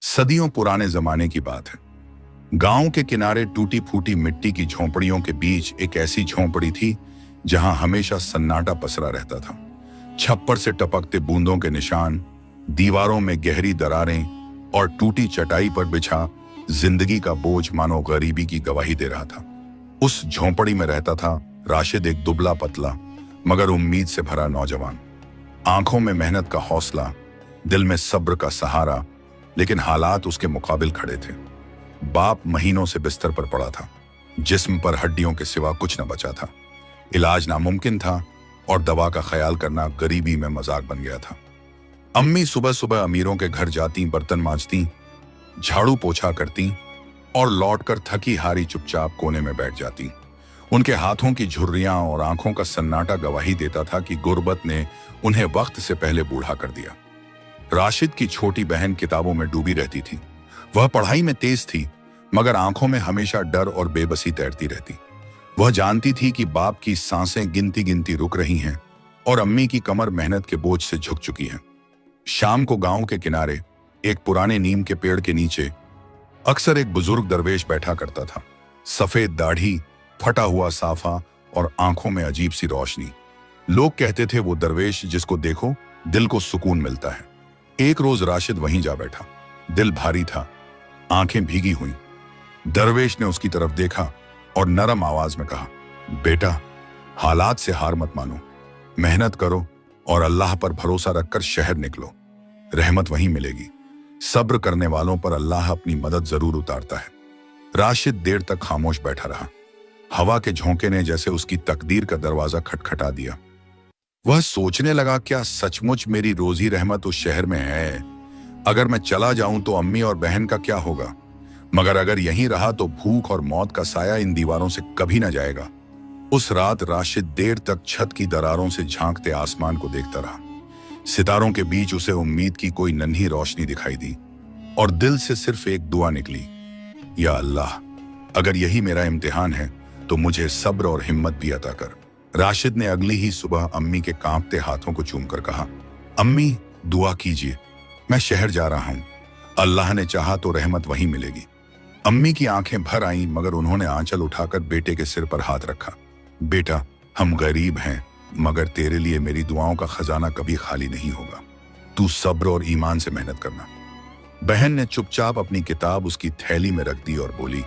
सदियों पुराने जमाने की बात है। गांव के किनारे टूटी फूटी मिट्टी की झोंपड़ियों के बीच एक ऐसी झोंपड़ी थी जहां हमेशा सन्नाटा पसरा रहता था। छप्पर से टपकते बूंदों के निशान, दीवारों में गहरी दरारें और टूटी चटाई पर बिछा जिंदगी का बोझ मानो गरीबी की गवाही दे रहा था। उस झोंपड़ी में रहता था राशिद, एक दुबला पतला मगर उम्मीद से भरा नौजवान। आंखों में मेहनत का हौसला, दिल में सब्र का सहारा, लेकिन हालात उसके मुकाबिल खड़े थे। बाप महीनों से बिस्तर पर पड़ा था, जिस्म पर हड्डियों के सिवा कुछ न बचा था। इलाज नामुमकिन था और दवा का ख्याल करना गरीबी में मजाक बन गया था। अम्मी सुबह सुबह अमीरों के घर जाती, बर्तन मांजती, झाड़ू पोछा करती और लौटकर थकी हारी चुपचाप कोने में बैठ जाती। उनके हाथों की झुर्रियां और आंखों का सन्नाटा गवाही देता था कि गुर्बत ने उन्हें वक्त से पहले बूढ़ा कर दिया। राशिद की छोटी बहन किताबों में डूबी रहती थी। वह पढ़ाई में तेज थी, मगर आंखों में हमेशा डर और बेबसी तैरती रहती। वह जानती थी कि बाप की सांसें गिनती गिनती रुक रही हैं और अम्मी की कमर मेहनत के बोझ से झुक चुकी है। शाम को गांव के किनारे एक पुराने नीम के पेड़ के नीचे अक्सर एक बुजुर्ग दरवेश बैठा करता था। सफेद दाढ़ी, फटा हुआ साफा और आंखों में अजीब सी रोशनी। लोग कहते थे वो दरवेश जिसको देखो दिल को सुकून मिलता है। एक रोज राशिद वहीं जा बैठा। दिल भारी था, आंखें भीगी हुई। दरवेश ने उसकी तरफ देखा और नरम आवाज में कहा, बेटा, हालात से हार मत मानो, मेहनत करो और अल्लाह पर भरोसा रखकर शहर निकलो। रहमत वहीं मिलेगी। सब्र करने वालों पर अल्लाह अपनी मदद जरूर उतारता है। राशिद देर तक खामोश बैठा रहा। हवा के झोंके ने जैसे उसकी तकदीर का दरवाजा खटखटा दिया। वह सोचने लगा, क्या सचमुच मेरी रोजी रहमत उस शहर में है? अगर मैं चला जाऊं तो अम्मी और बहन का क्या होगा? मगर अगर यहीं रहा तो भूख और मौत का साया इन दीवारों से कभी ना जाएगा। उस रात राशिद देर तक छत की दरारों से झांकते आसमान को देखता रहा। सितारों के बीच उसे उम्मीद की कोई नन्ही रोशनी दिखाई दी और दिल से सिर्फ एक दुआ निकली, या अल्लाह, अगर यही मेरा इम्तिहान है तो मुझे सब्र और हिम्मत भी अता कर। राशिद ने अगली ही सुबह अम्मी के कांपते हाथों को चूमकर कहा, अम्मी, दुआ कीजिए, मैं शहर जा रहा हूं। अल्लाह ने चाहा तो रहमत वहीं मिलेगी। अम्मी की आंखें भर आईं, मगर उन्होंने आंचल उठाकर बेटे के सिर पर हाथ रखा। बेटा, हम गरीब हैं, मगर तेरे लिए मेरी दुआओं का खजाना कभी खाली नहीं होगा। तू सब्र और ईमान से मेहनत करना। बहन ने चुपचाप अपनी किताब उसकी थैली में रख दी और बोली,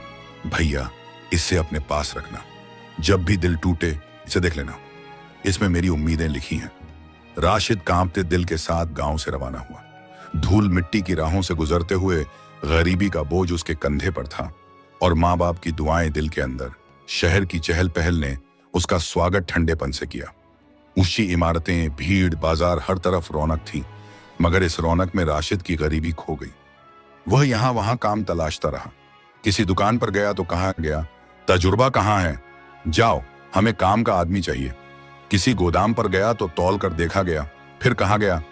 भैया, इसे अपने पास रखना। जब भी दिल टूटे इसे देख लेना, इसमें मेरी उम्मीदें लिखी हैं। राशिद कांपते दिल के साथ गांव से रवाना हुआ। धूल मिट्टी की राहों से गुजरते हुए गरीबी का बोझ उसके कंधे पर था और माँ बाप की दुआएं दिल के अंदर। शहर की चहल पहल ने उसका स्वागत ठंडेपन से किया। ऊंची इमारतें, भीड़, बाजार, हर तरफ रौनक थी, मगर इस रौनक में राशिद की गरीबी खो गई। वह यहाँ वहां काम तलाशता रहा। किसी दुकान पर गया तो कहा गया, तजुर्बा कहाँ है? जाओ, हमें काम का आदमी चाहिए। किसी गोदाम पर गया तो तौल कर देखा गया, फिर कहा गया,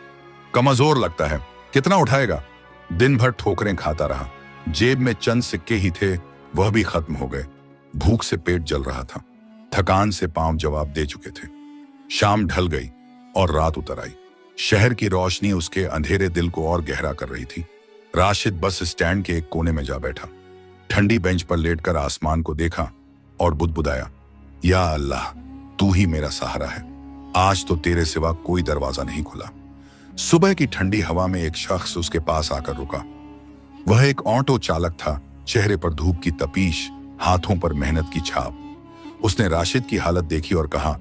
कमजोर लगता है, कितना उठाएगा? दिन भर ठोकरें खाता रहा। जेब में चंद सिक्के ही थे, वह भी खत्म हो गए। भूख से पेट जल रहा था, थकान से पांव जवाब दे चुके थे। शाम ढल गई और रात उतर आई। शहर की रोशनी उसके अंधेरे दिल को और गहरा कर रही थी। राशिद बस स्टैंड के एक कोने में जा बैठा। ठंडी बेंच पर लेटकर आसमान को देखा और बुदबुदाया, या अल्लाह, तू ही मेरा सहारा है। आज तो तेरे सिवा कोई दरवाजा नहीं खुला। सुबह की ठंडी हवा में एक शख्स उसके पास आकर रुका। वह एक ऑटो चालक था। चेहरे पर धूप की तपीश, हाथों पर मेहनत की छाप। उसने राशिद की हालत देखी और कहा,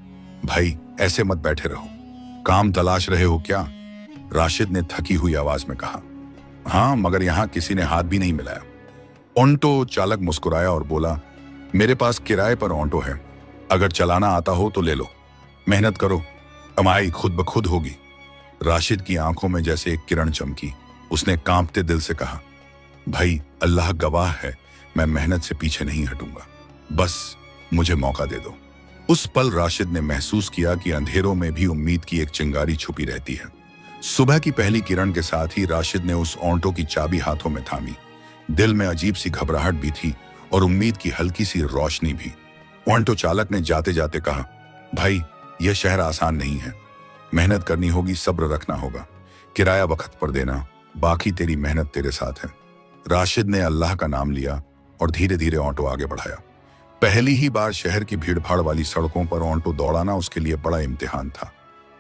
भाई, ऐसे मत बैठे रहो, काम तलाश रहे हो क्या? राशिद ने थकी हुई आवाज में कहा, हाँ, मगर यहाँ किसी ने हाथ भी नहीं मिलाया। ऑटो चालक मुस्कुराया और बोला, मेरे पास किराए पर ऑटो है, अगर चलाना आता हो तो ले लो। मेहनत करो, कमाई खुद ब खुद होगी। राशिद की आंखों में जैसे एक किरण चमकी। उसने कांपते दिल से कहा, भाई, अल्लाह गवाह है, मैं मेहनत से पीछे नहीं हटूंगा, बस मुझे मौका दे दो। उस पल राशिद ने महसूस किया कि अंधेरों में भी उम्मीद की एक चिंगारी छुपी रहती है। सुबह की पहली किरण के साथ ही राशिद ने उस ऑटो की चाबी हाथों में थामी। दिल में अजीब सी घबराहट भी थी और उम्मीद की हल्की सी रोशनी भी। ऑटो चालक ने जाते जाते कहा, भाई, यह शहर आसान नहीं है, मेहनत करनी होगी, सब्र रखना होगा, किराया वक्त पर देना, बाकी तेरी मेहनत तेरे साथ है। राशिद ने अल्लाह का नाम लिया और धीरे धीरे ऑटो आगे बढ़ाया। पहली ही बार शहर की भीड़भाड़ वाली सड़कों पर ऑटो दौड़ाना उसके लिए बड़ा इम्तिहान था।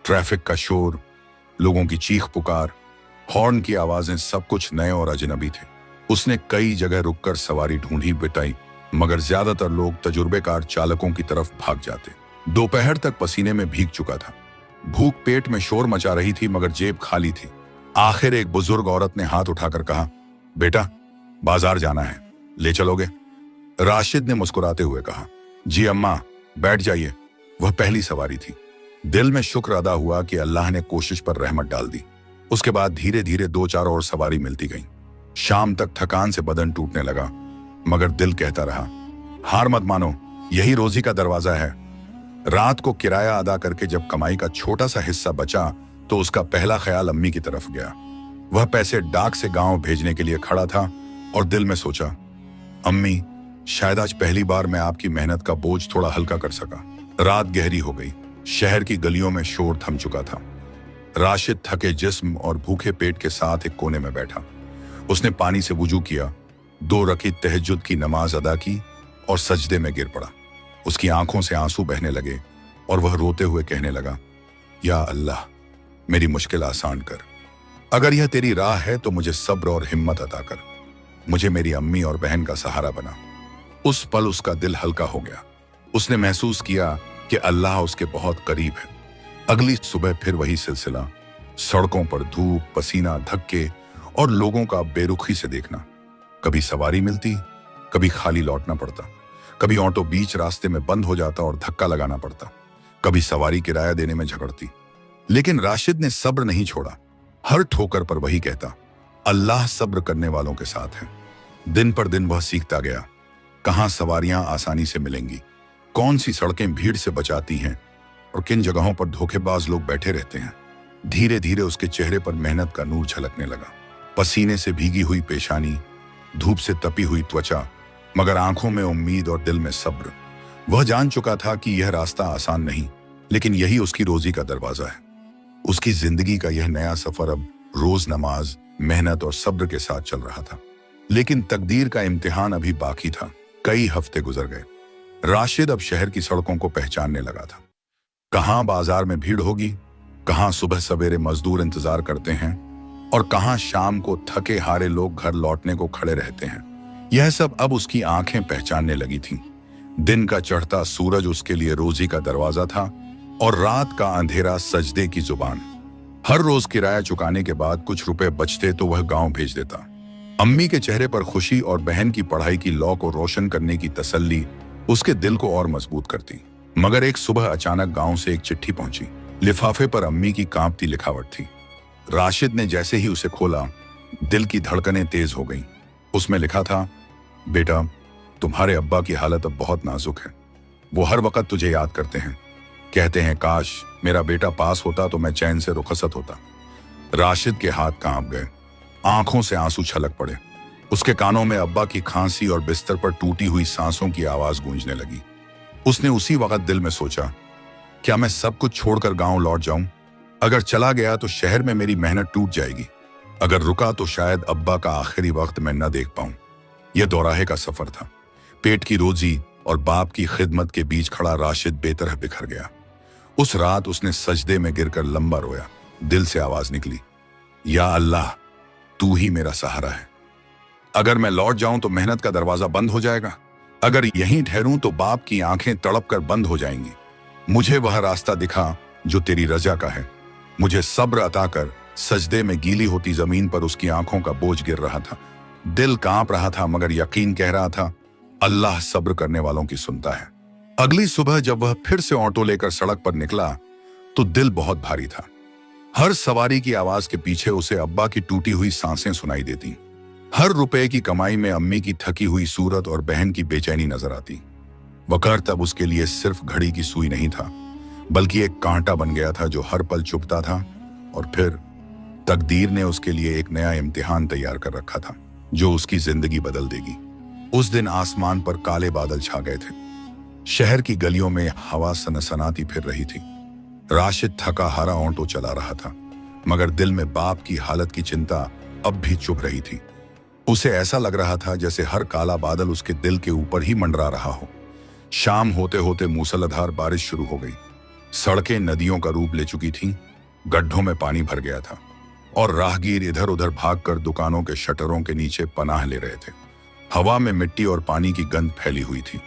ट्रैफिक का शोर, लोगों की चीख पुकार, हॉर्न की आवाजें, सब कुछ नए और अजनबी थे। उसने कई जगह रुककर सवारी ढूंढी बिटाई, मगर ज्यादातर लोग तजुर्बेकार चालकों की तरफ भाग जाते। दोपहर तक पसीने में भीग चुका था। भूख पेट में शोर मचा रही थी, मगर जेब खाली थी। आखिर एक बुजुर्ग औरत ने हाथ उठाकर कहा, बेटा, बाजार जाना है, ले चलोगे? राशिद ने मुस्कुराते हुए कहा, जी अम्मा, बैठ जाइए। वह पहली सवारी थी। दिल में शुक्र अदा हुआ कि अल्लाह ने कोशिश पर रहमत डाल दी। उसके बाद धीरे धीरे 2-4 और सवारी मिलती गई। शाम तक थकान से बदन टूटने लगा, मगर दिल कहता रहा, हार मत मानो, यही रोजी का दरवाजा है। रात को किराया अदा करके जब कमाई का छोटा सा हिस्सा बचा तो उसका पहला ख्याल अम्मी की तरफ गया। वह पैसे डाक से गांव भेजने के लिए खड़ा था और दिल में सोचा, अम्मी, शायद आज पहली बार मैं आपकी मेहनत का बोझ थोड़ा हल्का कर सका। रात गहरी हो गई। शहर की गलियों में शोर थम चुका था। राशिद थके जिस्म और भूखे पेट के साथ एक कोने में बैठा। उसने पानी से वुजू किया, 2 रकात तहज्जुद की नमाज अदा की और सजदे में गिर पड़ा। उसकी आंखों से आंसू बहने लगे और वह रोते हुए कहने लगा, या अल्लाह, मेरी मुश्किल आसान कर। अगर यह तेरी राह है तो मुझे सब्र और हिम्मत अता कर। मुझे मेरी अम्मी और बहन का सहारा बना। उस पल उसका दिल हल्का हो गया। उसने महसूस किया कि अल्लाह उसके बहुत करीब है। अगली सुबह फिर वही सिलसिला, सड़कों पर धूप, पसीना, धक्के और लोगों का बेरुखी से देखना। कभी सवारी मिलती, कभी खाली लौटना पड़ता। कभी ऑटो बीच रास्ते में बंद हो जाता और धक्का लगाना पड़ता। कभी सवारी किराया देने में झगड़ती। लेकिन राशिद ने सब्र नहीं छोड़ा। हर ठोकर पर वही कहता, अल्लाह सब्र करने वालों के साथ है। दिन पर दिन वह सीखता गया, कहाँ सवारियां आसानी से मिलेंगी, कौन सी सड़कें भीड़ से बचाती हैं और किन जगहों पर धोखेबाज लोग बैठे रहते हैं। धीरे धीरे उसके चेहरे पर मेहनत का नूर झलकने लगा। पसीने से भीगी हुई पेशानी, धूप से तपी हुई त्वचा, मगर आंखों में उम्मीद और दिल में सब्र। वह जान चुका था कि यह रास्ता आसान नहीं, लेकिन यही उसकी रोजी का दरवाजा है। उसकी जिंदगी का यह नया सफर अब रोज नमाज, मेहनत और सब्र के साथ चल रहा था। लेकिन तकदीर का इम्तिहान अभी बाकी था। कई हफ्ते गुजर गए। राशिद अब शहर की सड़कों को पहचानने लगा था। कहाँ बाजार में भीड़ होगी, कहाँ सुबह सवेरे मजदूर इंतजार करते हैं और कहाँ शाम को थके हारे लोग घर लौटने को खड़े रहते हैं। यह सब अब उसकी आंखें पहचानने लगी थीं। दिन का चढ़ता सूरज उसके लिए रोजी का दरवाजा था और रात का अंधेरा सजदे की जुबान। हर रोज किराया चुकाने के बाद कुछ रुपए बचते तो वह गांव भेज देता। अम्मी के चेहरे पर खुशी और बहन की पढ़ाई की लौ को रोशन करने की तसल्ली उसके दिल को और मजबूत करती। मगर एक सुबह अचानक गांव से एक चिट्ठी पहुंची। लिफाफे पर अम्मी की कांपती लिखावट थी। राशिद ने जैसे ही उसे खोला, दिल की धड़कनें तेज हो गईं। उसमें लिखा था, बेटा, तुम्हारे अब्बा की हालत अब बहुत नाजुक है। वो हर वक्त तुझे याद करते हैं, कहते हैं काश मेरा बेटा पास होता तो मैं चैन से रुखसत होता। राशिद के हाथ कांप गए, आंखों से आंसू छलक पड़े। उसके कानों में अब्बा की खांसी और बिस्तर पर टूटी हुई सांसों की आवाज गूंजने लगी। उसने उसी वक्त दिल में सोचा, क्या मैं सब कुछ छोड़कर गांव लौट जाऊं? अगर चला गया तो शहर में मेरी मेहनत टूट जाएगी। अगर रुका तो शायद अब्बा का आखिरी वक्त मैं न देख पाऊं। यह दोराहे का सफर था। पेट की रोजी और बाप की खिदमत के बीच खड़ा राशिद बेतरह बिखर गया। उस रात उसने सजदे में गिरकर लंबा रोया। दिल से आवाज निकली, या अल्लाह, तू ही मेरा सहारा है। अगर मैं लौट जाऊं तो मेहनत का दरवाजा बंद हो जाएगा। अगर यहीं ठहरूं तो बाप की आंखें तड़प कर बंद हो जाएंगी। मुझे वह रास्ता दिखा जो तेरी रजा का है। मुझे सब्र अता कर। सजदे में गीली होती जमीन पर उसकी आंखों का बोझ गिर रहा था। दिल कांप रहा था, मगर यकीन कह रहा था, अल्लाह सब्र करने वालों की सुनता है। अगली सुबह जब वह फिर से ऑटो लेकर सड़क पर निकला तो दिल बहुत भारी था। हर सवारी की आवाज के पीछे उसे अब्बा की टूटी हुई सांसें सुनाई देती। हर रुपए की कमाई में अम्मी की थकी हुई सूरत और बहन की बेचैनी नजर आती। वक्त अब उसके लिए सिर्फ घड़ी की सुई नहीं था, बल्कि एक कांटा बन गया था जो हर पल चुभता था। और फिर तकदीर ने उसके लिए एक नया इम्तिहान तैयार कर रखा था, जो उसकी जिंदगी बदल देगी। उस दिन आसमान पर काले बादल छा गए थे। शहर की गलियों में हवा सनसनाती फिर रही थी। राशिद थका हारा ऑटो चला रहा था, मगर दिल में बाप की हालत की चिंता अब भी चुभ रही थी। उसे ऐसा लग रहा था जैसे हर काला बादल उसके दिल के ऊपर ही मंडरा रहा हो। शाम होते होते मूसलाधार बारिश शुरू हो गई। सड़कें नदियों का रूप ले चुकी थीं, गड्ढों में पानी भर गया था और राहगीर इधर उधर भागकर दुकानों के शटरों के नीचे पनाह ले रहे थे। हवा में मिट्टी और पानी की गंध फैली हुई थी।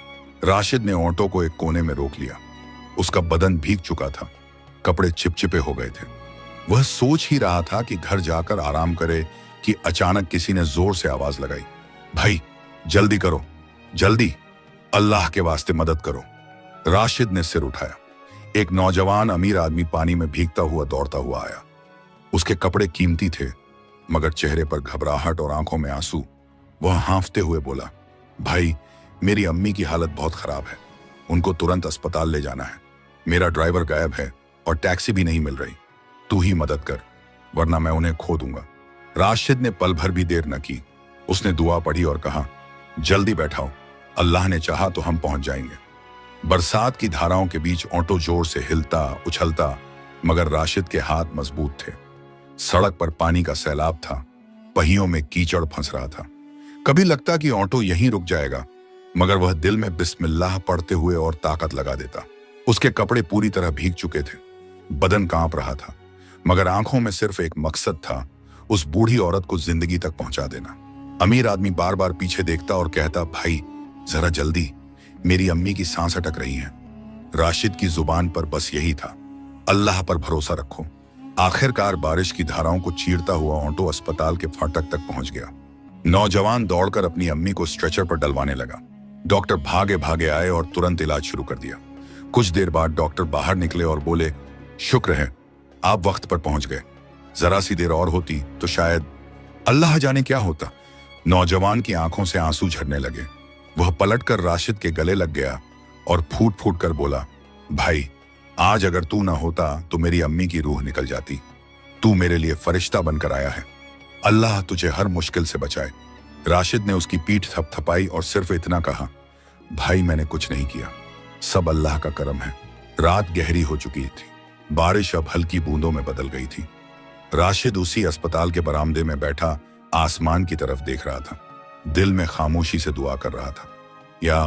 राशिद ने ऑटो को एक कोने में रोक लिया। उसका बदन भीग चुका था, कपड़े चिपचिपे हो गए थे। वह सोच ही रहा था कि घर जाकर आराम करे कि अचानक किसी ने जोर से आवाज लगाई, भाई जल्दी करो, जल्दी, अल्लाह के वास्ते मदद करो। राशिद ने सिर उठाया। एक नौजवान अमीर आदमी पानी में भीगता हुआ दौड़ता हुआ आया। उसके कपड़े कीमती थे, मगर चेहरे पर घबराहट और आंखों में आंसू। वह हांफते हुए बोला, भाई मेरी अम्मी की हालत बहुत खराब है, उनको तुरंत अस्पताल ले जाना है। मेरा ड्राइवर गायब है और टैक्सी भी नहीं मिल रही। तू ही मदद कर, वरना मैं उन्हें खो दूंगा। राशिद ने पल भर भी देर न की। उसने दुआ पढ़ी और कहा, जल्दी बैठाओ, अल्लाह ने चाहा तो हम पहुंच जाएंगे। बरसात की धाराओं के बीच ऑटो जोर से हिलता उछलता, मगर राशिद के हाथ मजबूत थे। सड़क पर पानी का सैलाब था, पहियों में कीचड़ फंस रहा था। कभी लगता कि ऑटो यहीं रुक जाएगा, मगर वह दिल में बिस्मिल्लाह पढ़ते हुए और ताकत लगा देता। उसके कपड़े पूरी तरह भीग चुके थे, बदन कांप रहा था, मगर आंखों में सिर्फ एक मकसद था, उस बूढ़ी औरत को जिंदगी तक पहुंचा देना। अमीर आदमी बार बार पीछे देखता और कहता, भाई जरा जल्दी, मेरी अम्मी की सांस अटक रही है। राशिद की जुबान पर बस यही था, अल्लाह पर भरोसा रखो। आखिरकार बारिश की धाराओं को चीरता हुआ ऑटो अस्पताल के फाटक तक पहुंच गया। नौजवान दौड़कर अपनी अम्मी को स्ट्रेचर पर डलवाने लगा। डॉक्टर भागे भागे आए और तुरंत इलाज शुरू कर दिया। कुछ देर बाद डॉक्टर बाहर निकले और बोले, शुक्र है आप वक्त पर पहुंच गए, जरा सी देर और होती तो शायद। अल्लाह जाने क्या होता। नौजवान की आंखों से आंसू झरने लगे। वह पलटकर राशिद के गले लग गया और फूट फूट कर बोला, भाई आज अगर तू ना होता तो मेरी अम्मी की रूह निकल जाती। तू मेरे लिए फरिश्ता बनकर आया है, अल्लाह तुझे हर मुश्किल से बचाए। राशिद ने उसकी पीठ थपथपाई और सिर्फ इतना कहा, भाई मैंने कुछ नहीं किया, सब अल्लाह का करम है। रात गहरी हो चुकी थी, बारिश अब हल्की बूंदों में बदल गई थी। राशिद उसी अस्पताल के बरामदे में बैठा आसमान की तरफ देख रहा था, दिल में खामोशी से दुआ कर रहा था, या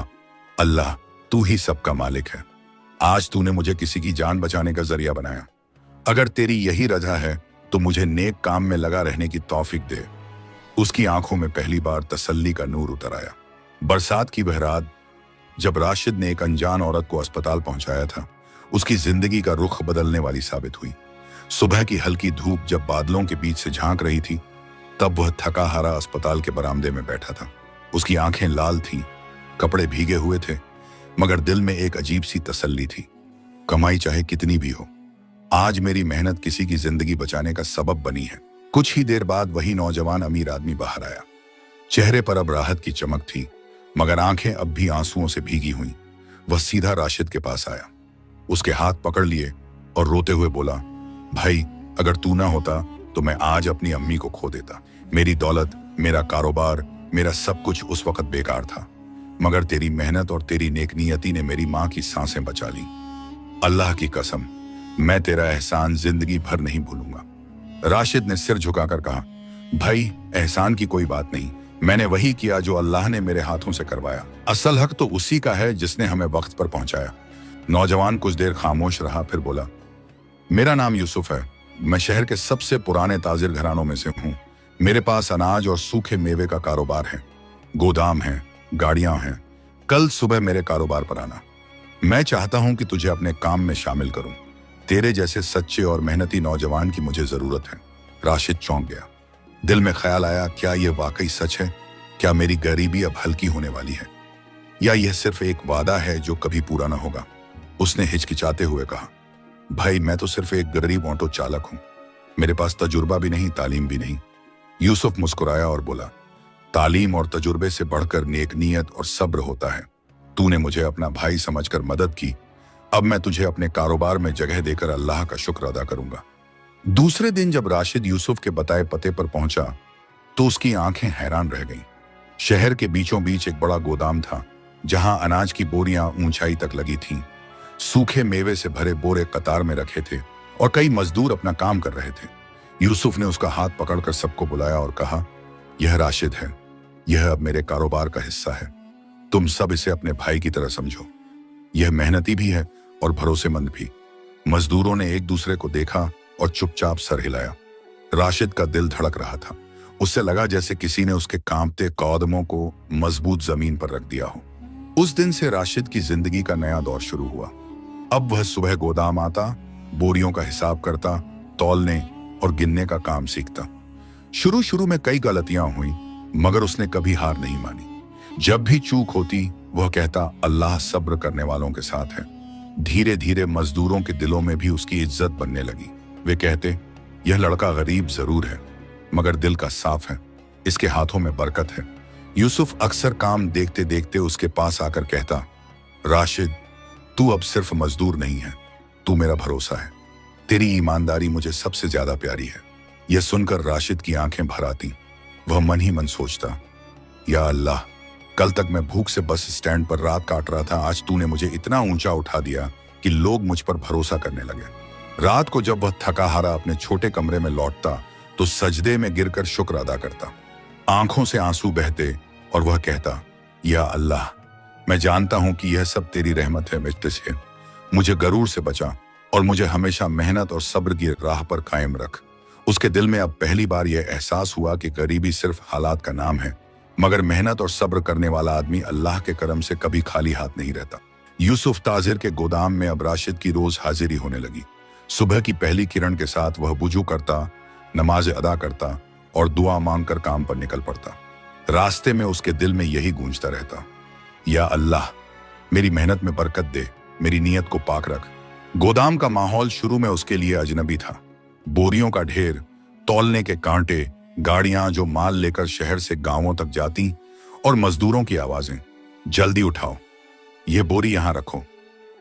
अल्लाह तू ही सबका मालिक है। आज तूने मुझे किसी की जान बचाने का जरिया बनाया। अगर तेरी यही रजा है तो मुझे नेक काम में लगा रहने की तौफीक दे। उसकी आंखों में पहली बार तसल्ली का नूर उतर आया। बरसात की वह रात जब राशिद ने एक अनजान औरत को अस्पताल पहुंचाया था, उसकी जिंदगी का रुख बदलने वाली साबित हुई। सुबह की हल्की धूप जब बादलों के बीच से झांक रही थी, तब वह थका हारा अस्पताल के बरामदे में बैठा था। उसकी आंखें लाल थीं, कपड़े भीगे हुए थे, मगर दिल में एक अजीब सी तसल्ली थी। कमाई चाहे कितनी भी हो, आज मेरी मेहनत किसी की जिंदगी बचाने का सबब बनी है। कुछ ही देर बाद वही नौजवान अमीर आदमी बाहर आया। चेहरे पर अब राहत की चमक थी, मगर आंखें अब भी आंसुओं से भीगी हुई। वह सीधा राशिद के पास आया, उसके हाथ पकड़ लिए और रोते हुए बोला, भाई अगर तू ना होता तो मैं आज अपनी अम्मी को खो देता। मेरी दौलत, मेरा कारोबार, मेरा सब कुछ उस वक्त बेकार था, मगर तेरी मेहनत और तेरी नेकनीयती ने मेरी माँ की सांसें बचा ली। अल्लाह की कसम, मैं तेरा एहसान जिंदगी भर नहीं भूलूंगा। राशिद ने सिर झुकाकर कहा, भाई एहसान की कोई बात नहीं, मैंने वही किया जो अल्लाह ने मेरे हाथों से करवाया। असल हक तो उसी का है जिसने हमें वक्त पर पहुंचाया। नौजवान कुछ देर खामोश रहा, फिर बोला, मेरा नाम यूसुफ है, मैं शहर के सबसे पुराने ताजिर घरानों में से हूँ। मेरे पास अनाज और सूखे मेवे का कारोबार है, गोदाम है, गाड़ियां हैं। कल सुबह मेरे कारोबार पर आना। मैं चाहता हूं कि तुझे अपने काम में शामिल करूं। तेरे जैसे सच्चे और मेहनती नौजवान की मुझे जरूरत है। राशिद चौंक गया। दिल में ख्याल आया, क्या यह वाकई सच है? क्या मेरी गरीबी अब हल्की होने वाली है, या यह सिर्फ एक वादा है जो कभी पूरा ना होगा? उसने हिचकिचाते हुए कहा, भाई मैं तो सिर्फ एक गरीब ऑटो चालक हूं, मेरे पास तजुर्बा भी नहीं, तालीम भी नहीं। यूसुफ मुस्कुराया और बोला, तालीम और तजुर्बे से बढ़कर नेक नीयत और सब्र होता है। तूने मुझे अपना भाई समझकर मदद की, अब मैं तुझे अपने कारोबार में जगह देकर अल्लाह का शुक्र अदा करूंगा। दूसरे दिन जब राशिद यूसुफ के बताए पते पर पहुंचा तो उसकी आंखें हैरान रह गईं। शहर के बीचों बीच एक बड़ा गोदाम था, जहां अनाज की बोरियां ऊंचाई तक लगी थीं। सूखे मेवे से भरे बोरे कतार में रखे थे और कई मजदूर अपना काम कर रहे थे। यूसुफ ने उसका हाथ पकड़कर सबको बुलाया और कहा, यह राशिद है, यह अब मेरे कारोबार का हिस्सा है। तुम सब इसे अपने भाई की तरह समझो। यह मेहनती भी है और भरोसेमंद भी। मजदूरों ने एक दूसरे को देखा और चुपचाप सर हिलाया। राशिद का दिल धड़क रहा था। उससे लगा जैसे किसी ने उसके कांपते कदमों को मजबूत जमीन पर रख दिया हो। उस दिन से राशिद की जिंदगी का नया दौर शुरू हुआ। अब वह सुबह गोदाम आता, बोरियों का हिसाब करता, तौलने और गिनने का काम सीखता। शुरू शुरू में कई गलतियां हुई, मगर उसने कभी हार नहीं मानी। जब भी चूक होती वह कहता, अल्लाह सब्र करने वालों के साथ है। धीरे धीरे मजदूरों के दिलों में भी उसकी इज्जत बनने लगी। वे कहते, यह लड़का गरीब जरूर है मगर दिल का साफ है, इसके हाथों में बरकत है। यूसुफ अक्सर काम देखते देखते उसके पास आकर कहता, राशिद, तू अब सिर्फ मजदूर नहीं है, तू मेरा भरोसा है। तेरी ईमानदारी मुझे सबसे ज्यादा प्यारी है। यह सुनकर राशिद की आंखें भर आती। वह मन ही मन सोचता, या अल्लाह, कल तक मैं भूख से बस स्टैंड पर रात काट रहा था, आज तूने मुझे इतना ऊंचा उठा दिया कि लोग मुझ पर भरोसा करने लगे। रात को जब वह थका हारा अपने छोटे कमरे में लौटता तो सजदे में गिरकर शुक्र अदा करता। आंखों से आंसू बहते और वह कहता, या अल्लाह, मैं जानता हूं कि यह सब तेरी रहमत है, मुझसे मुझे गरूर से बचा और मुझे हमेशा मेहनत और सब्र की राह पर कायम रख। उसके दिल में अब पहली बार यह एहसास हुआ कि गरीबी सिर्फ हालात का नाम है, मगर मेहनत और सब्र करने वाला आदमी अल्लाह के करम से कभी खाली हाथ नहीं रहता। यूसुफ ताजिर के गोदाम में अब राशिद की रोज हाजिरी होने लगी। सुबह की पहली किरण के साथ वह वुजू करता, नमाज अदा करता और दुआ मांगकर काम पर निकल पड़ता। रास्ते में उसके दिल में यही गूंजता रहता, या अल्लाह, मेरी मेहनत में बरकत दे, मेरी नीयत को पाक रख। गोदाम का माहौल शुरू में उसके लिए अजनबी था। बोरियों का ढेर, तौलने के कांटे, गाड़ियां जो माल लेकर शहर से गांवों तक जाती और मजदूरों की आवाजें, जल्दी उठाओ, ये बोरी यहां रखो,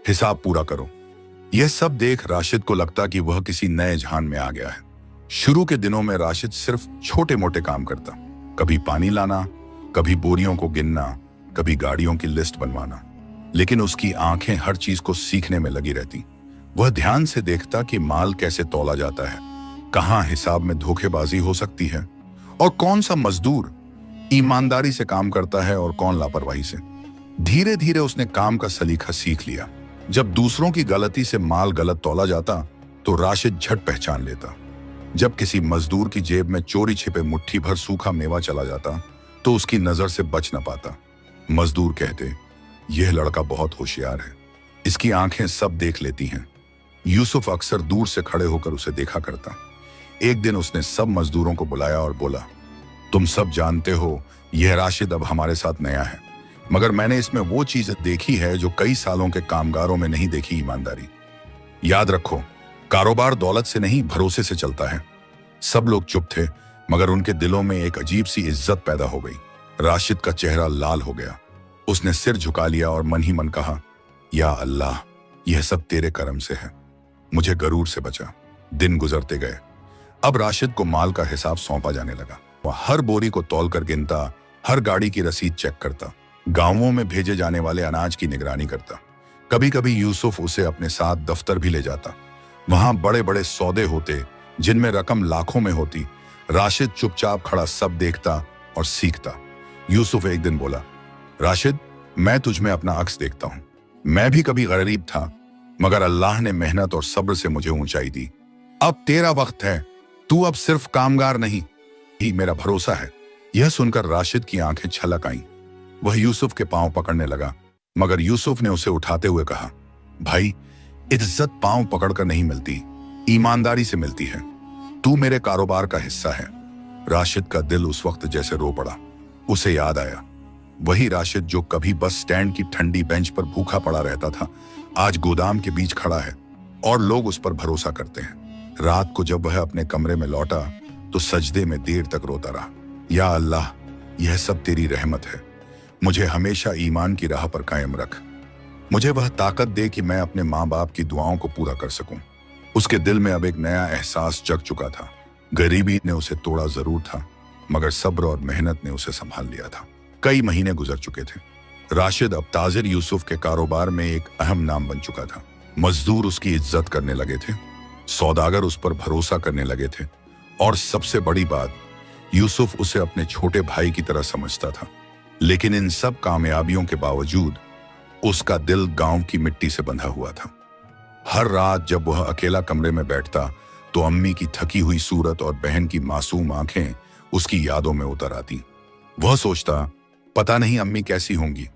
हिसाब पूरा करो। यह सब देख राशिद को लगता कि वह किसी नए जहान में आ गया है। शुरू के दिनों में राशिद सिर्फ छोटे मोटे काम करता, कभी पानी लाना, कभी बोरियों को गिनना, कभी गाड़ियों की लिस्ट बनवाना, लेकिन उसकी आंखें हर चीज को सीखने में लगी रहती। वह ध्यान से देखता कि माल कैसे तौला जाता है, कहां हिसाब में धोखेबाजी हो सकती है और कौन सा मजदूर ईमानदारी से काम करता है और कौन लापरवाही से। धीरे धीरे उसने काम का सलीका सीख लिया। जब दूसरों की गलती से माल गलत तौला जाता तो राशिद झट पहचान लेता। जब किसी मजदूर की जेब में चोरी छिपे मुट्ठी भर सूखा मेवा चला जाता तो उसकी नजर से बच न पाता। मजदूर कहते, यह लड़का बहुत होशियार है, इसकी आंखें सब देख लेती हैं। यूसुफ अक्सर दूर से खड़े होकर उसे देखा करता। एक दिन उसने सब मजदूरों को बुलाया और बोला, तुम सब जानते हो यह राशिद अब हमारे साथ नया है, मगर मैंने इसमें वो चीज देखी है जो कई सालों के कामगारों में नहीं देखी, ईमानदारी। याद रखो, कारोबार दौलत से नहीं भरोसे से चलता है। सब लोग चुप थे, मगर उनके दिलों में एक अजीब सी इज्जत पैदा हो गई। राशिद का चेहरा लाल हो गया। उसने सिर झुका लिया और मन ही मन कहा, या अल्लाह, यह सब तेरे करम से है, मुझे गरूर से बचा। दिन गुजरते गए। अब राशिद को माल का हिसाब सौंपा जाने लगा। वह हर बोरी को तौल कर गिनता, हर गाड़ी की रसीद चेक करता, गांवों में भेजे जाने वाले अनाज की निगरानी करता। कभी कभी यूसुफ उसे अपने साथ दफ्तर भी ले जाता। वहां बड़े बड़े सौदे होते जिनमें रकम लाखों में होती। राशिद चुपचाप खड़ा सब देखता और सीखता। यूसुफ एक दिन बोला, राशिद, मैं तुझ में अपना अक्स देखता हूं। मैं भी कभी गरीब था, मगर अल्लाह ने मेहनत और सब्र से मुझे ऊंचाई दी। अब तेरा वक्त है, तू अब सिर्फ कामगार नहीं, ही मेरा भरोसा है। यह सुनकर राशिद की आंखें छलक आईं। वह यूसुफ के पांव पकड़ने लगा, मगर यूसुफ ने उसे उठाते हुए कहा, भाई, इज्जत पांव पकड़कर नहीं मिलती, ईमानदारी से मिलती है। तू मेरे कारोबार का हिस्सा है। राशिद का दिल उस वक्त जैसे रो पड़ा। उसे याद आया, वही राशिद जो कभी बस स्टैंड की ठंडी बेंच पर भूखा पड़ा रहता था, आज गोदाम के बीच खड़ा है और लोग उस पर भरोसा करते हैं। रात को जब वह अपने कमरे में लौटा तो सजदे में देर तक रोता रहा। या अल्लाह, यह सब तेरी रहमत है, मुझे हमेशा ईमान की राह पर कायम रख। मुझे वह ताकत दे कि मैं अपने माँ बाप की दुआओं को पूरा कर सकूं। उसके दिल में अब एक नया एहसास जग चुका था। गरीबी ने उसे तोड़ा जरूर था, मगर सब्र और मेहनत ने उसे संभाल लिया था। कई महीने गुजर चुके थे। राशिद अब ताजिर यूसुफ के कारोबार में एक अहम नाम बन चुका था। मजदूर उसकी इज्जत करने लगे थे, सौदागर उस पर भरोसा करने लगे थे, और सबसे बड़ी बात, यूसुफ उसे अपने छोटे भाई की तरह समझता था, लेकिन इन सब कामयाबियों के बावजूद उसका दिल गांव की मिट्टी से बंधा हुआ था। हर रात जब वह अकेला कमरे में बैठता तो अम्मी की थकी हुई सूरत और बहन की मासूम आंखें उसकी यादों में उतर आती। वह सोचता, पता नहीं अम्मी कैसी होंगी,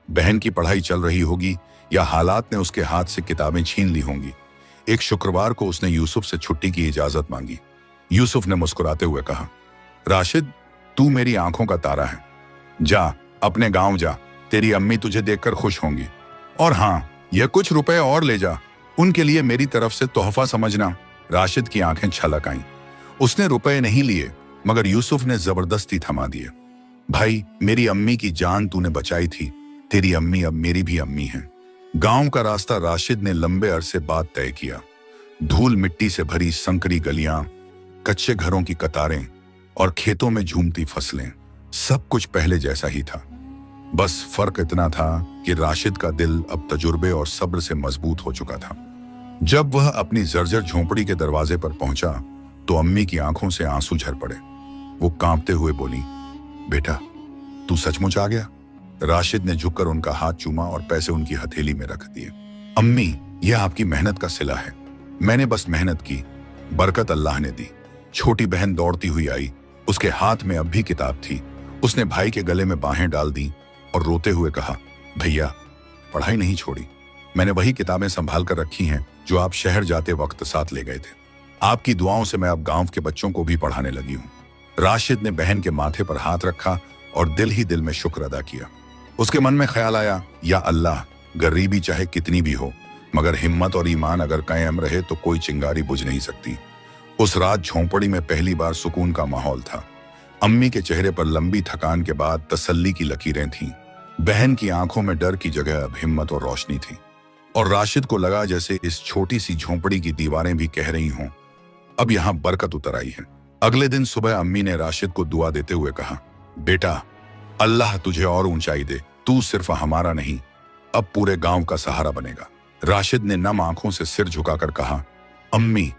बहन की पढ़ाई चल रही होगी या हालात ने उसके हाथ से किताबें छीन ली होंगी। एक शुक्रवार को उसने यूसुफ से छुट्टी की इजाजत मांगी। यूसुफ ने मुस्कुराते हुए कहा, राशिद, तू मेरी आंखों का तारा है, जा अपने गांव जा, तेरी अम्मी तुझे देखकर खुश होंगी। और हाँ, यह कुछ रुपए और ले जा, उनके लिए मेरी तरफ से तोहफा समझना। राशिद की आंखें छलक आईं। उसने रुपए नहीं लिए, मगर यूसुफ ने जबरदस्ती थमा दिए। भाई, मेरी अम्मी की जान तूने बचाई थी, तेरी अम्मी अब मेरी भी अम्मी है। गांव का रास्ता राशिद ने लंबे अरसे बाद तय किया। धूल मिट्टी से भरी संकरी गलियां, कच्चे घरों की कतारें और खेतों में झूमती फसलें, सब कुछ पहले जैसा ही था। बस फर्क इतना था कि राशिद का दिल अब तजुर्बे और सब्र से मजबूत हो चुका था। जब वह अपनी जर्जर झोंपड़ी के दरवाजे पर पहुंचा तो अम्मी की आंखों से आंसू झर पड़े। वो कांपते हुए बोली, बेटा, तू सचमुच आ गया? राशिद ने झुककर उनका हाथ चूमा और पैसे उनकी हथेली में रख दिए। अम्मी, यह आपकी मेहनत का सिला है, मैंने बस मेहनत की, बरकत अल्लाह ने दी। छोटी बहन दौड़ती हुई आई, उसके हाथ में अब भी किताब थी। उसने भाई के गले में बाहें डाल दी और रोते हुए कहा, भैया, पढ़ाई नहीं छोड़ी, मैंने वही किताबें संभाल कर रखी हैं जो आप शहर जाते वक्त साथ ले गए थे। आपकी दुआओं से मैं अब गांव के बच्चों को भी पढ़ाने लगी हूँ। राशिद ने बहन के माथे पर हाथ रखा और दिल ही दिल में शुक्र अदा किया। उसके मन में ख्याल आया, या अल्लाह, गरीबी चाहे कितनी भी हो, मगर हिम्मत और ईमान अगर कायम रहे तो कोई चिंगारी बुझ नहीं सकती। उस रात झोंपड़ी में पहली बार सुकून का माहौल था। अम्मी के चेहरे पर लंबी थकान के बाद तसल्ली की लकीरें थीं। बहन की आंखों में डर की जगह अब हिम्मत और रोशनी थी। और राशिद को लगा जैसे इस छोटी सी झोंपड़ी की दीवारें भी कह रही हों, अब यहां बरकत उतर आई है। अगले दिन सुबह अम्मी ने राशिद को दुआ देते हुए कहा, बेटा, अल्लाह तुझे और ऊंचाई दे, तू सिर्फ हमारा नहीं, अब पूरे गांव का सहारा बनेगा। राशिद ने नम आंखों से सिर झुकाकर कहा, अम्मी,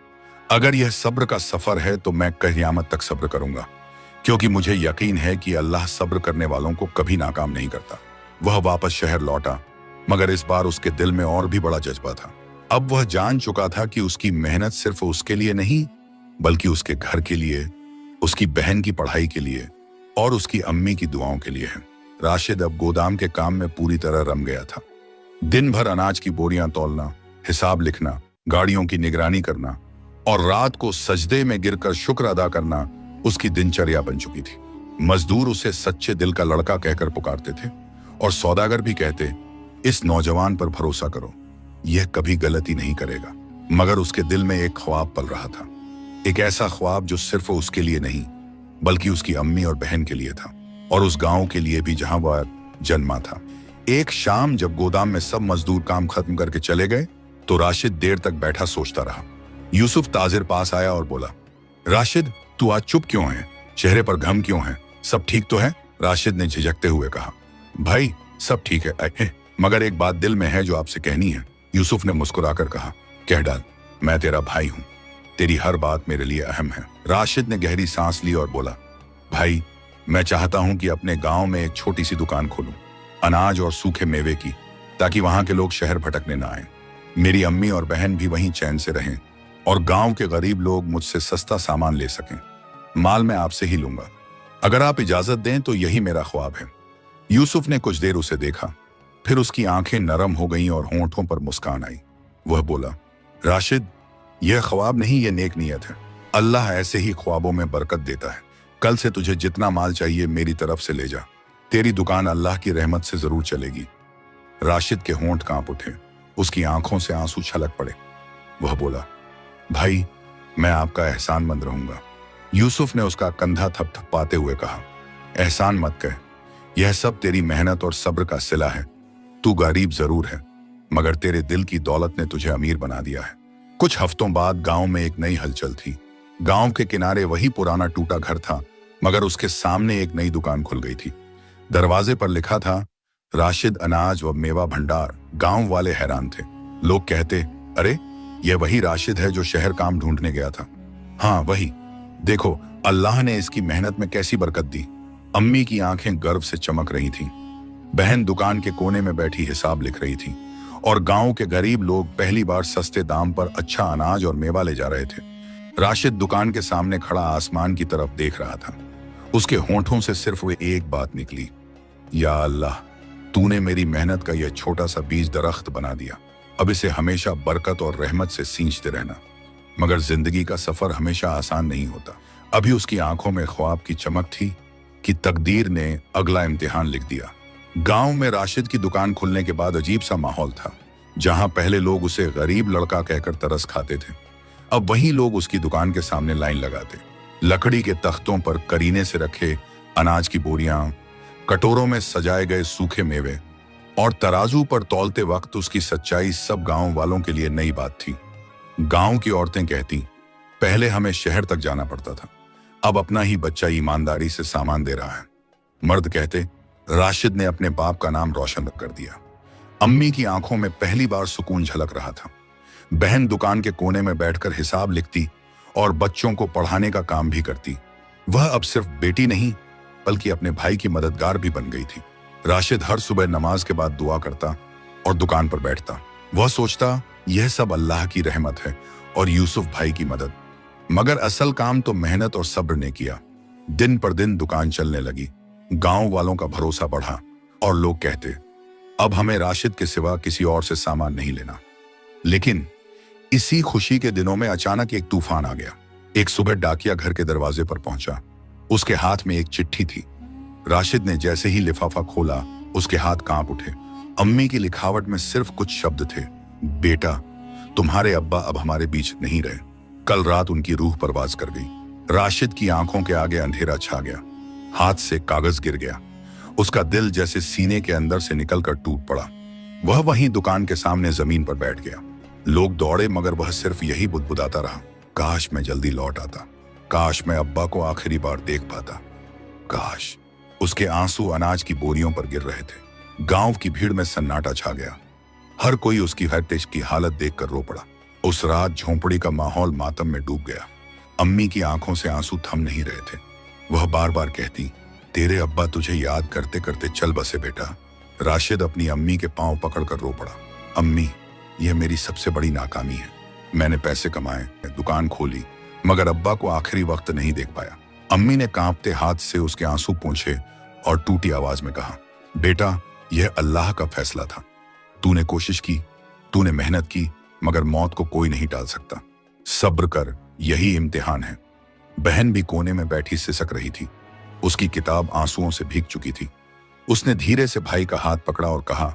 अगर यह सब्र का सफर है तो मैं क़यामत तक सब्र करूंगा, क्योंकि मुझे यकीन है कि अल्लाह सब्र करने वालों को कभी नाकाम नहीं करता। वह वापस शहर लौटा, मगर इस बार उसके दिल में और भी बड़ा जज्बा था। अब वह जान चुका था कि उसकी मेहनत सिर्फ उसके लिए नहीं, बल्कि उसके घर के लिए, उसकी बहन की पढ़ाई के लिए और उसकी अम्मी की दुआओं के लिए है। राशिद अब गोदाम के काम में पूरी तरह रम गया था। दिन भर अनाज की बोरियां तौलना, हिसाब लिखना, गाड़ियों की निगरानी करना और रात को सजदे में गिरकर शुक्र अदा करना उसकी दिनचर्या बन चुकी थी। मजदूर उसे सच्चे दिल का लड़का कहकर पुकारते थे और सौदागर भी कहते, इस नौजवान पर भरोसा करो, यह कभी गलती नहीं करेगा। मगर उसके दिल में एक ख्वाब पल रहा था, एक ऐसा ख्वाब जो सिर्फ उसके लिए नहीं, बल्कि उसकी अम्मी और बहन के लिए था, और उस गांव के लिए भी जहां वह जन्मा था। एक शाम जब गोदाम में सब मजदूर काम खत्म करके चले गए तो राशिद देर तक बैठा सोचता रहा। यूसुफ ताजिर पास आया और बोला, राशिद, तू आज चुप क्यों है? चेहरे पर घम क्यों है? सब ठीक तो है? राशिद ने झिझकते हुए कहा, भाई, सब ठीक है, मगर एक बात दिल में है जो आपसे कहनी है। यूसुफ ने मुस्कुराकर कहा, कह डाल, मैं तेरा भाई हूं, तेरी हर बात मेरे लिए अहम है। राशिद ने गहरी सांस ली और बोला, भाई, मैं चाहता हूं कि अपने गांव में एक छोटी सी दुकान खोलूं, अनाज और सूखे मेवे की, ताकि वहां के लोग शहर भटकने ना आए। मेरी अम्मी और बहन भी वहीं चैन से रहें और गांव के गरीब लोग मुझसे सस्ता सामान ले सकें। माल मैं आपसे ही लूंगा, अगर आप इजाजत दें तो यही मेरा ख्वाब है। यूसुफ ने कुछ देर उसे देखा, फिर उसकी आंखें नरम हो गईं और होंठों पर मुस्कान आई। वह बोला, राशिद, यह ख्वाब नहीं, यह नेक नियत है। अल्लाह ऐसे ही ख्वाबों में बरकत देता है। कल से तुझे जितना माल चाहिए मेरी तरफ से ले जा, तेरी दुकान अल्लाह की रहमत से जरूर चलेगी। राशिद के होंठ कांप उठे, उसकी आंखों से आंसू छलक पड़े। वह बोला, भाई, मैं आपका एहसानमंद रहूंगा। यूसुफ ने उसका कंधा थपथपाते हुए कहा, एहसान मत कह, यह सब तेरी मेहनत और सब्र का सिला है। तू गरीब जरूर है, मगर तेरे दिल की दौलत ने तुझे अमीर बना दिया है। कुछ हफ्तों बाद गांव में एक नई हलचल थी। गांव के किनारे वही पुराना टूटा घर था, मगर उसके सामने एक नई दुकान खुल गई थी। दरवाजे पर लिखा था, राशिद अनाज व मेवा भंडार। गांव वाले हैरान थे। लोग कहते, अरे, यह वही राशिद है जो शहर काम ढूंढने गया था। हाँ, वही। देखो, अल्लाह ने इसकी मेहनत में कैसी बरकत दी। अम्मी की आंखें गर्व से चमक रही थीं। बहन दुकान के कोने में बैठी हिसाब लिख रही थी और गांव के गरीब लोग पहली बार सस्ते दाम पर अच्छा अनाज और मेवा ले जा रहे थे। राशिद दुकान के सामने खड़ा आसमान की तरफ देख रहा था। उसके होंठों से सिर्फ वो एक बात निकली, या अल्लाह, तूने मेरी मेहनत का यह छोटा सा बीज दरख्त बना दिया। अब इसे हमेशा बरकत और रहमत से सींचते रहना। मगर जिंदगी का सफर हमेशा आसान नहीं होता। अभी उसकी आंखों में ख्वाब की चमक थी कि तकदीर ने अगला इम्तिहान लिख दिया। गांव में राशिद की दुकान खुलने के बाद अजीब सा माहौल था। जहां पहले लोग उसे गरीब लड़का कहकर तरस खाते थे, अब वही लोग उसकी दुकान के सामने लाइन लगाते। लकड़ी के तख्तों पर करीने से रखे अनाज की बोरियां, कटोरों में सजाए गए सूखे मेवे और तराजू पर तौलते वक्त उसकी सच्चाई सब गांव वालों के लिए नई बात थी। गांव की औरतें कहती, पहले हमें शहर तक जाना पड़ता था, अब अपना ही बच्चा ईमानदारी से सामान दे रहा है। मर्द कहते, राशिद ने अपने बाप का नाम रोशन कर दिया। अम्मी की आंखों में पहली बार सुकून झलक रहा था। बहन दुकान के कोने में बैठकर हिसाब लिखती और बच्चों को पढ़ाने का काम भी करती। वह अब सिर्फ बेटी नहीं बल्कि अपने भाई की मददगार भी बन गई थी। राशिद हर सुबह नमाज के बाद दुआ करता और दुकान पर बैठता। वह सोचता, यह सब अल्लाह की रहमत है और यूसुफ भाई की मदद। मगर असल काम तो मेहनत और सब्र ने किया। दिन पर दिन दुकान चलने लगी। गांव वालों का भरोसा बढ़ा और लोग कहते, अब हमें राशिद के सिवा किसी और से सामान नहीं लेना। लेकिन इसी खुशी के दिनों में अचानक एक तूफान आ गया। एक सुबह डाकिया घर के दरवाजे पर पहुंचा। उसके हाथ में एक चिट्ठी थी। राशिद ने जैसे ही लिफाफा खोला, उसके हाथ कांप उठे। अम्मी की लिखावट में सिर्फ कुछ शब्द थे, बेटा, तुम्हारे अब्बा अब हमारे बीच नहीं रहे। कल रात उनकी रूह परवाज कर गई। राशिद की आंखों के आगे अंधेरा छा गया। हाथ से कागज गिर गया। उसका दिल जैसे सीने के अंदर से निकलकर टूट पड़ा। वह वहीं दुकान के सामने जमीन पर बैठ गया। लोग दौड़े मगर वह सिर्फ यही बुदबुदाता रहा, काश मैं जल्दी लौट आता, काश मैं अब्बा को आखिरी बार देख पाता, काश। उसके आंसू अनाज की बोरियों पर गिर रहे थे। गांव की भीड़ में सन्नाटा छा गया। हर कोई उसकी हरतेश की हालत देखकर रो पड़ा। उस रात झोंपड़ी का माहौल मातम में डूब गया। अम्मी की आंखों से आंसू थम नहीं रहे थे। वह बार बार कहती, तेरे अब्बा तुझे याद करते करते चल बसे बेटा। राशिद अपनी अम्मी के पांव पकड़कर रो पड़ा। अम्मी, यह मेरी सबसे बड़ी नाकामी है। मैंने पैसे कमाए, दुकान खोली, मगर अब्बा को आखिरी वक्त नहीं देख पाया। अम्मी ने कांपते हाथ से उसके आंसू पोंछे और टूटी आवाज में कहा, बेटा, यह अल्लाह का फैसला था। तूने कोशिश की, तूने मेहनत की, मगर मौत को कोई नहीं टाल सकता। सब्र कर, यही इम्तिहान है। बहन भी कोने में बैठी सिसक रही थी। उसकी किताब आंसुओं से भीग चुकी थी। उसने धीरे से भाई का हाथ पकड़ा और कहा,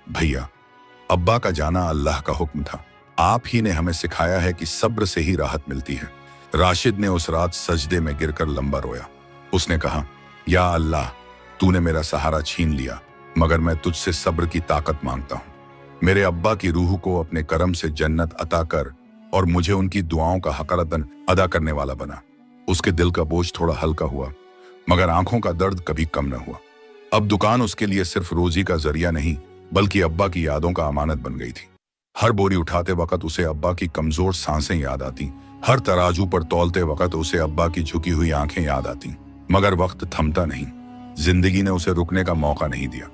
भैया, अब्बा का जाना अल्लाह का हुक्म था। आप ही ने हमें सिखाया है कि सब्र से ही राहत मिलती है। राशिद ने उस रात सजदे में गिरकर लंबा रोया। उसने कहा, या अल्लाह, तूने मेरा सहारा छीन लिया, मगर मैं तुझसे सब्र की ताकत मांगता हूँ। मेरे अब्बा की रूह को अपने करम से जन्नत अता कर और मुझे उनकी दुआओं का हक़रतन अदा करने वाला बना। उसके दिल का बोझ थोड़ा हल्का हुआ, मगर आंखों का दर्द कभी कम न हुआ। अब दुकान उसके लिए सिर्फ रोजी का जरिया नहीं बल्कि अब्बा की यादों का अमानत बन गई थी। हर बोरी उठाते वक्त उसे अब्बा की कमजोर सांसें याद आती। हर तराजू पर तौलते वक्त उसे अब्बा की झुकी हुई आंखें याद आती। मगर वक्त थमता नहीं। जिंदगी ने उसे रुकने का मौका नहीं दिया।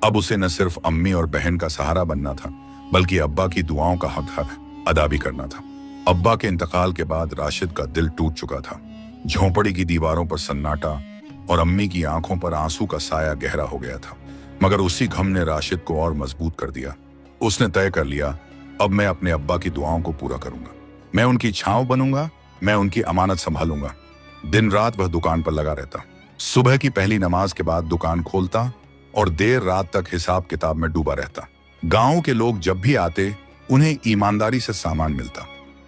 अब उसे न सिर्फ अम्मी और बहन का सहारा बनना था बल्कि अब्बा की दुआओं का हक अदा भी करना था। अब्बा के इंतकाल के बाद राशिद का दिल टूट चुका था। झोंपड़ी की दीवारों पर सन्नाटा और अम्मी की आंखों पर आंसू का साया गहरा हो गया था। मगर उसी गम ने राशिद को और मजबूत कर दिया। उसने तय कर लिया, अब मैं अपने अब्बा की दुआओं को पूरा करूंगा। मैं उनकी छांव बनूंगा, मैं उनकी अमानत संभालूंगा। दिन रात वह दुकान पर लगा रहता। सुबह की पहली नमाज के बाद दुकान खोलता और देर रात तक हिसाब किताब में डूबा रहता। गांव के लोग जब भी आते, उन्हें ईमानदारी से सामान मिलता।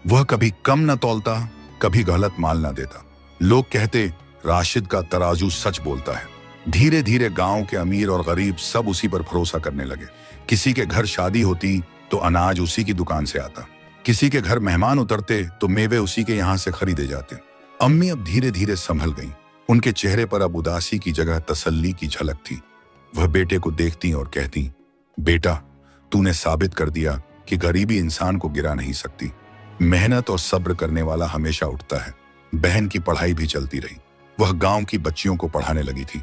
वह कभी कम न तौलता, कभी गलत माल न देता। लोग कहते, राशिद का तराजू सच बोलता है। धीरे धीरे गांव के अमीर और गरीब सब उसी पर भरोसा करने लगे। किसी के घर शादी होती तो अनाज उसी की दुकान से आता। किसी के घर मेहमान उतरते तो मेवे उसी के यहाँ से खरीदे जाते। अम्मी अब धीरे धीरे संभल गईं। उनके चेहरे पर अब उदासी की जगह तसल्ली की झलक थी। वह बेटे को देखती और कहती, बेटा, तूने साबित कर दिया कि गरीबी इंसान को गिरा नहीं सकती। मेहनत और सब्र करने वाला हमेशा उठता है। बहन की पढ़ाई भी चलती रही। वह गांव की बच्चियों को पढ़ाने लगी थी।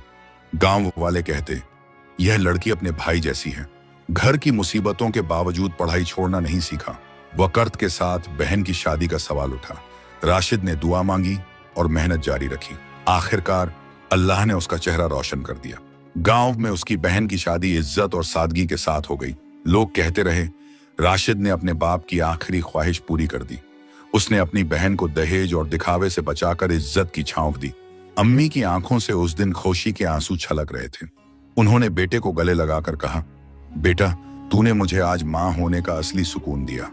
गांव वाले कहते, यह लड़की अपने भाई जैसी है। घर की मुसीबतों के बावजूद पढ़ाई छोड़ना नहीं सीखा। वक़्त के साथ बहन की शादी का सवाल उठा। राशिद ने दुआ मांगी और मेहनत जारी रखी। आखिरकार अल्लाह ने उसका चेहरा रोशन कर दिया। गांव में उसकी बहन की शादी इज्जत और सादगी के साथ हो गई। लोग कहते रहे, राशिद ने अपने बाप की आखिरी ख्वाहिश पूरी कर दी। उसने अपनी बहन को दहेज और दिखावे से बचाकर इज्जत की छांव दी। अम्मी की आंखों से उस दिन खुशी के आंसू छलक रहे थे। उन्होंने बेटे को गले लगाकर कहा, बेटा, तूने मुझे आज मां होने का असली सुकून दिया।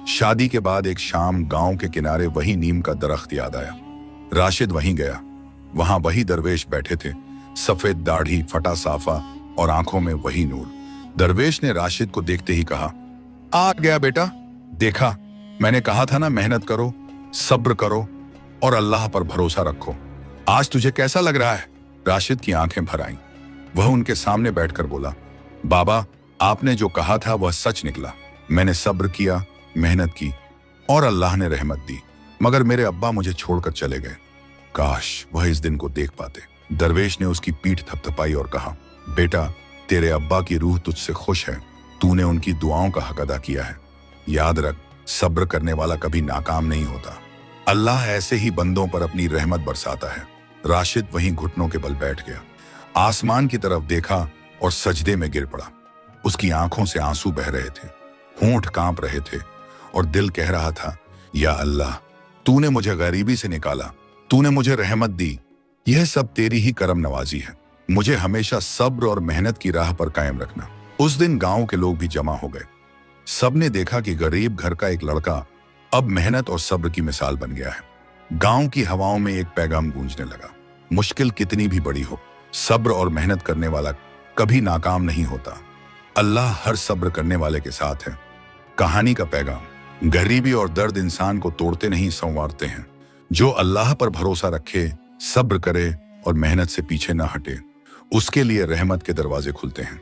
शादी के बाद एक शाम गांव के किनारे वही नीम का दरख्त याद आया। राशिद वहीं गया। वहां वही दरवेश बैठे थे, सफेद दाढ़ी, फटा साफा और आंखों में वही नूर। दरवेश ने राशिद को देखते ही कहा, आ गया बेटा, देखा, मैंने कहा था ना, मेहनत करो, सब्र करो और अल्लाह पर भरोसा रखो। आज तुझे कैसा लग रहा है? राशिद की आंखें भर आईं। वह उनके सामने बैठकर बोला, बाबा, आपने जो कहा था वह सच निकला। मैंने सब्र किया, मेहनत की और अल्लाह ने रहमत दी। मगर मेरे अब्बा मुझे छोड़कर चले गए। काश वह इस दिन को देख पाते। दरवेश ने उसकी पीठ थपथपाई और कहा, बेटा, तेरे अब्बा की रूह तुझसे खुश है। तूने उनकी दुआओं का हक अदा किया है। याद रख, सब्र करने वाला कभी नाकाम नहीं होता। अल्लाह ऐसे ही बंदों पर अपनी रहमत बरसाता है। राशिद वहीं घुटनों के बल बैठ गया। आसमान की तरफ देखा और सजदे में गिर पड़ा। उसकी आंखों से आंसू बह रहे थे, होंठ कांप रहे थे और दिल कह रहा था, या अल्लाह, तूने मुझे गरीबी से निकाला, तूने मुझे रहमत दी। यह सब तेरी ही करम नवाजी है। मुझे हमेशा सब्र और मेहनत की राह पर कायम रखना। उस दिन गांव के लोग भी जमा हो गए। सबने देखा कि गरीब घर का एक लड़का अब मेहनत और सब्र की मिसाल बन गया है। गांव की हवाओं में एक पैगाम गूंजने लगा, मुश्किल कितनी भी बड़ी हो, सब्र और मेहनत करने वाला कभी नाकाम नहीं होता। अल्लाह हर सब्र करने वाले के साथ है। कहानी का पैगाम, गरीबी और दर्द इंसान को तोड़ते नहीं, संवारते हैं। जो अल्लाह पर भरोसा रखे, सब्र करे और मेहनत से पीछे ना हटे, उसके लिए रहमत के दरवाजे खुलते हैं।